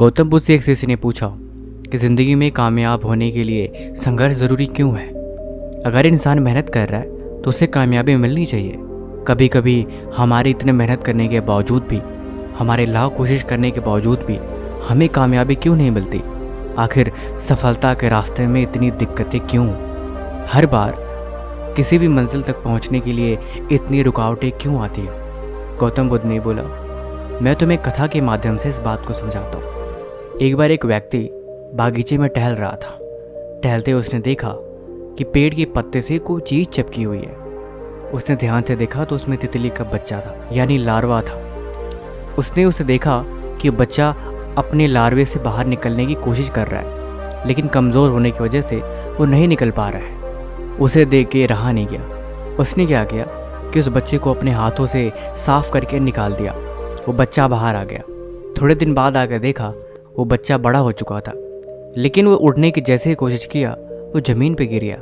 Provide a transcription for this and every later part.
गौतम बुद्ध से एक शिष्य ने पूछा कि ज़िंदगी में कामयाब होने के लिए संघर्ष ज़रूरी क्यों है। अगर इंसान मेहनत कर रहा है तो उसे कामयाबी मिलनी चाहिए। कभी कभी हमारे इतने मेहनत करने के बावजूद भी, हमारे लाख कोशिश करने के बावजूद भी हमें कामयाबी क्यों नहीं मिलती। आखिर सफलता के रास्ते में इतनी दिक्कतें क्यों। हर बार किसी भी मंजिल तक पहुंचने के लिए इतनी रुकावटें क्यों आती हैं। गौतम बुद्ध ने बोला, मैं तुम्हें कथा के माध्यम से इस बात को समझाता हूँ। एक बार एक व्यक्ति बागीचे में टहल रहा था। टहलते उसने देखा कि पेड़ के पत्ते से कोई चीज़ चिपकी हुई है। उसने ध्यान से देखा तो उसमें तितली का बच्चा था, यानी लार्वा था। उसने उसे देखा कि बच्चा अपने लार्वे से बाहर निकलने की कोशिश कर रहा है, लेकिन कमज़ोर होने की वजह से वो नहीं निकल पा रहा है। उसे देख के रहा नहीं गया। उसने क्या किया कि उस बच्चे को अपने हाथों से साफ करके निकाल दिया। वो बच्चा बाहर आ गया। थोड़े दिन बाद आकर देखा वो बच्चा बड़ा हो चुका था, लेकिन वो उड़ने की जैसे ही कोशिश किया वो ज़मीन पे गिर गया।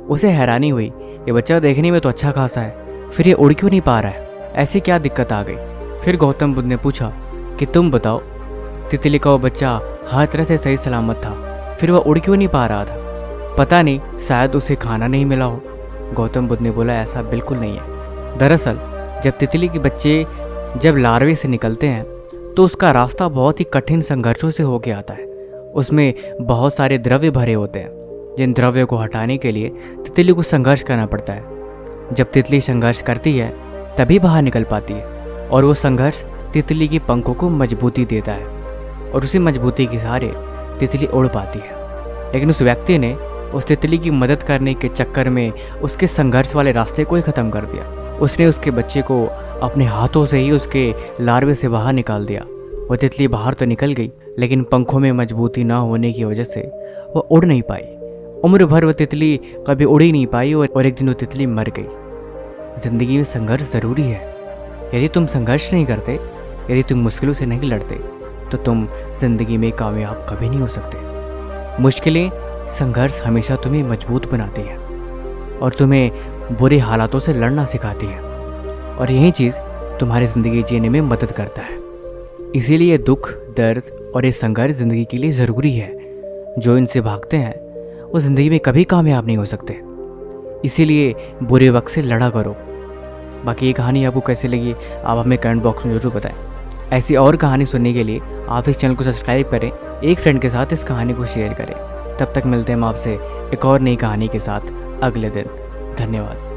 उसे हैरानी हुई, ये बच्चा देखने में तो अच्छा खासा है, फिर ये उड़ क्यों नहीं पा रहा है, ऐसी क्या दिक्कत आ गई। फिर गौतम बुद्ध ने पूछा कि तुम बताओ, तितली का वो बच्चा हर तरह से सही सलामत था, फिर वह उड़ क्यों नहीं पा रहा था। पता नहीं, शायद उसे खाना नहीं मिला हो। गौतम बुद्ध ने बोला, ऐसा बिल्कुल नहीं है। दरअसल जब तितली के बच्चे जब लार्वे से निकलते हैं तो उसका रास्ता बहुत ही कठिन संघर्षों से होके आता है। उसमें बहुत सारे द्रव्य भरे होते हैं, जिन द्रव्यों को हटाने के लिए तितली को संघर्ष करना पड़ता है। जब तितली संघर्ष करती है तभी बाहर निकल पाती है, और वो संघर्ष तितली की पंखों को मजबूती देता है, और उसी मजबूती के सहारे तितली उड़ पाती है। लेकिन उस व्यक्ति ने उस तितली की मदद करने के चक्कर में उसके संघर्ष वाले रास्ते को ही ख़त्म कर दिया। उसने उसके बच्चे को अपने हाथों से ही उसके लार्वे से बाहर निकाल दिया। वो तितली बाहर तो निकल गई, लेकिन पंखों में मजबूती ना होने की वजह से वो उड़ नहीं पाई। उम्र भर वो तितली कभी उड़ ही नहीं पाई, और एक दिन वो तितली मर गई। ज़िंदगी में संघर्ष ज़रूरी है। यदि तुम संघर्ष नहीं करते, यदि तुम मुश्किलों से नहीं लड़ते, तो तुम ज़िंदगी में कामयाब कभी नहीं हो सकते। मुश्किलें, संघर्ष हमेशा तुम्हें मजबूत बनाती है और तुम्हें बुरे हालातों से लड़ना सिखाती है, और यही चीज़ तुम्हारी ज़िंदगी जीने में मदद करता है। इसीलिए दुख, दर्द और ये संघर्ष ज़िंदगी के लिए ज़रूरी है। जो इनसे भागते हैं वो ज़िंदगी में कभी कामयाब नहीं हो सकते। इसीलिए बुरे वक्त से लड़ा करो। बाकी ये कहानी आपको कैसी लगी आप हमें कमेंट बॉक्स में ज़रूर बताएं। ऐसी और कहानी सुनने के लिए आप इस चैनल को सब्सक्राइब करें, एक फ्रेंड के साथ इस कहानी को शेयर करें। तब तक मिलते हैं हम आपसे एक और नई कहानी के साथ अगले दिन। धन्यवाद।